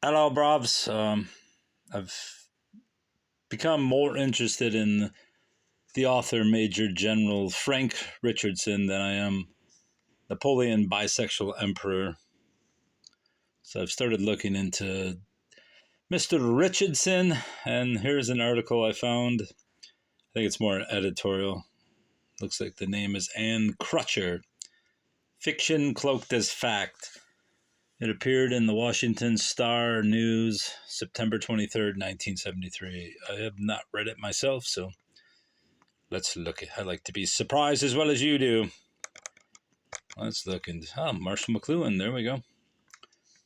Hello, Brovs. I've become more interested in the author Major General Frank Richardson than I am Napoleon Bisexual Emperor. So I've started looking into Mr. Richardson, and here's an article I found. I think it's more editorial. Looks like the name is Anne Crutcher. Fiction Cloaked as Fact. It appeared in the Washington Star News, September 23rd, 1973. I have not read it myself, so let's look. I like to be surprised as well as you do. Let's look. Marshall McLuhan. There we go.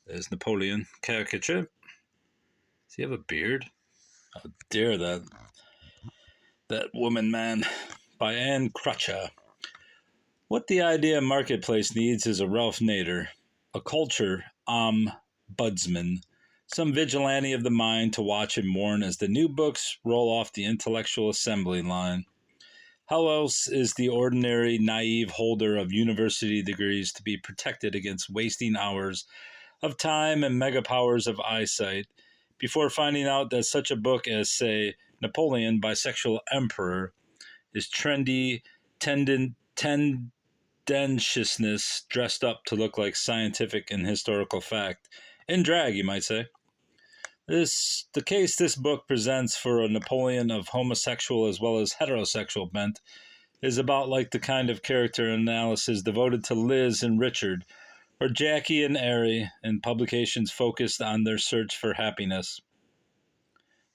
There's Napoleon caricature. Does he have a beard? Oh, dear, that woman, man. By Anne Crutcher. What the idea marketplace needs is a Ralph Nader, a culture ombudsman, some vigilante of the mind to watch and mourn as the new books roll off the intellectual assembly line. How else is the ordinary, naive holder of university degrees to be protected against wasting hours of time and megapowers of eyesight before finding out that such a book as, say, Napoleon, Bisexual Emperor, is trendy, tendentiousness dressed up to look like scientific and historical fact. In drag, you might say. The case this book presents for a Napoleon of homosexual as well as heterosexual bent is about like the kind of character analysis devoted to Liz and Richard, or Jackie and Ari, in publications focused on their search for happiness.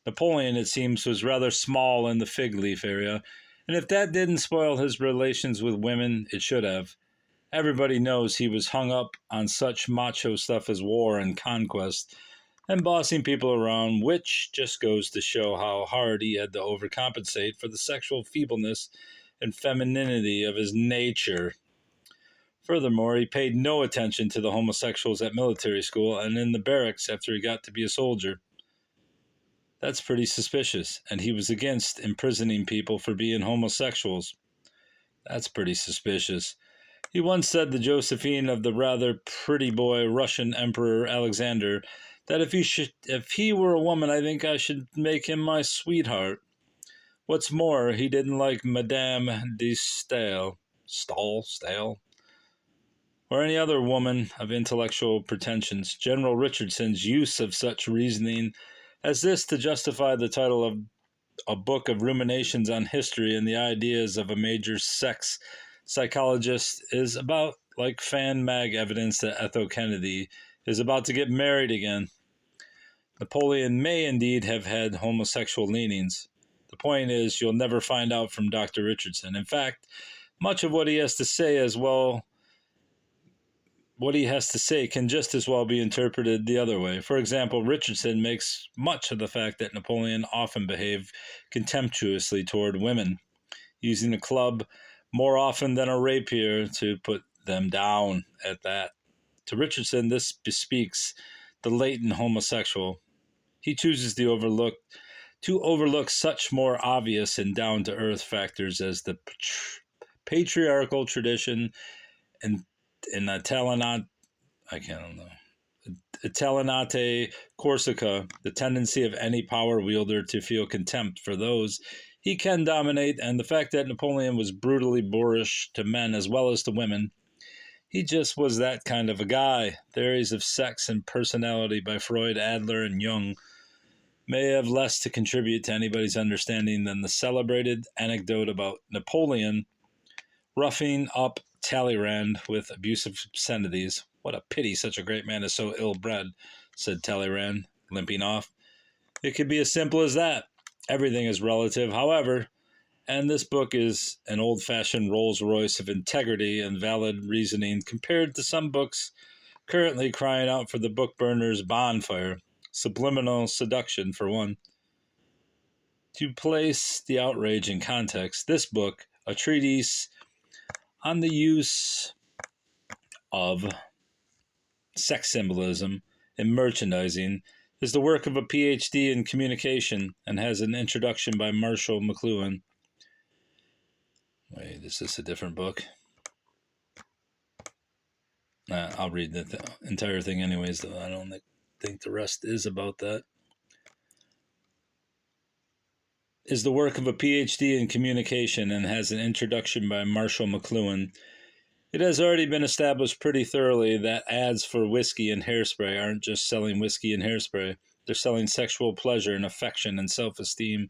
Napoleon, it seems, was rather small in the fig leaf area, and if that didn't spoil his relations with women, it should have. Everybody knows he was hung up on such macho stuff as war and conquest, and bossing people around, which just goes to show how hard he had to overcompensate for the sexual feebleness and femininity of his nature. Furthermore, he paid no attention to the homosexuals at military school and in the barracks after he got to be a soldier. That's pretty suspicious, and he was against imprisoning people for being homosexuals. That's pretty suspicious. He once said to Josephine of the rather pretty boy Russian Emperor Alexander that if he were a woman, I think I should make him my sweetheart. What's more, he didn't like Madame de Stael, or any other woman of intellectual pretensions. General Richardson's use of such reasoning as this to justify the title of a book of ruminations on history and the ideas of a major sex psychologist is about like fan mag evidence that Ethel Kennedy is about to get married again. Napoleon may indeed have had homosexual leanings. The point is, you'll never find out from Dr. Richardson. In fact, much of what he has to say can just as well be interpreted the other way. For example, Richardson makes much of the fact that Napoleon often behaved contemptuously toward women, using a club more often than a rapier to put them down at that. To Richardson, this bespeaks the latent homosexual. He chooses to overlook such more obvious and down-to-earth factors as the patriarchal tradition and Italianate Corsica, the tendency of any power wielder to feel contempt for those he can dominate, and the fact that Napoleon was brutally boorish to men as well as to women. He just was that kind of a guy. Theories of sex and personality by Freud, Adler, and Jung may have less to contribute to anybody's understanding than the celebrated anecdote about Napoleon roughing up Talleyrand with abusive obscenities. What a pity such a great man is so ill-bred, said Talleyrand, limping off. It could be as simple as that. Everything is relative, however, and this book is an old-fashioned Rolls-Royce of integrity and valid reasoning compared to some books currently crying out for the book burner's bonfire. Subliminal seduction, for one. To place the outrage in context, this book, a treatise on the use of sex symbolism in merchandising, is the work of a PhD in communication and has an introduction by Marshall McLuhan. Wait, is this a different book? I'll read the entire thing anyways, though. I don't think think the rest is about that. Is the work of a PhD in communication and has an introduction by Marshall McLuhan. It has already been established pretty thoroughly that ads for whiskey and hairspray aren't just selling whiskey and hairspray. They're selling sexual pleasure and affection and self-esteem,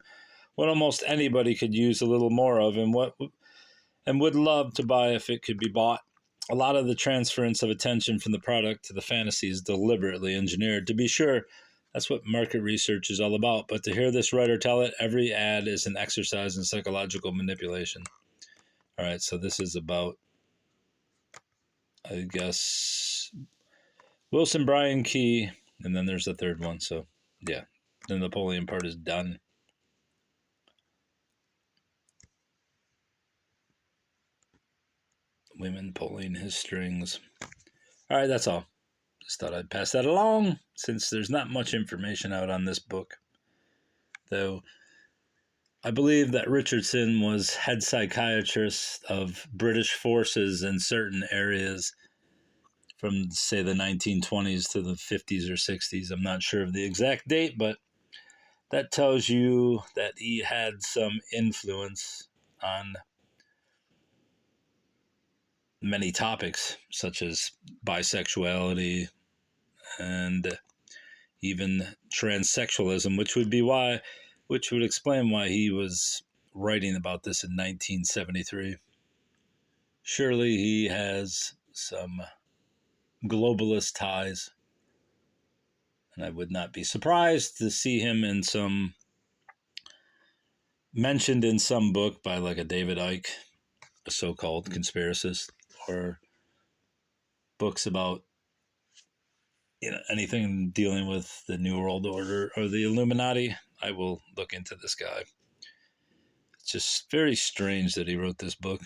what almost anybody could use a little more of, and would love to buy if it could be bought. A lot of the transference of attention from the product to the fantasy is deliberately engineered. To be sure, that's what market research is all about, but to hear this writer tell it, every ad is an exercise in psychological manipulation. All right, so this is about, I guess, Wilson Bryan Key, and then there's the third one. So, yeah, the Napoleon part is done. Women pulling his strings. All right, that's all. Just thought I'd pass that along since there's not much information out on this book. Though I believe that Richardson was head psychiatrist of British forces in certain areas from, say, the 1920s to the 50s or 60s. I'm not sure of the exact date, but that tells you that he had some influence on many topics, such as bisexuality and even transsexualism, which would explain why he was writing about this in 1973. Surely he has some globalist ties, and I would not be surprised to see him mentioned in some book by like a David Icke, a so-called conspiracist, or books about anything dealing with the New World Order or the Illuminati. I will look into this guy. It's just very strange that he wrote this book,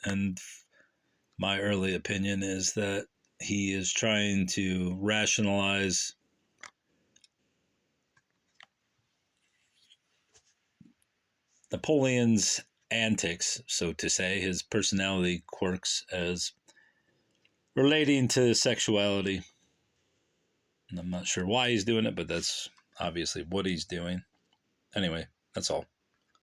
and my early opinion is that he is trying to rationalize Napoleon's antics, so to say, his personality quirks, as relating to sexuality. And I'm not sure why he's doing it, but that's obviously what he's doing. Anyway, that's all.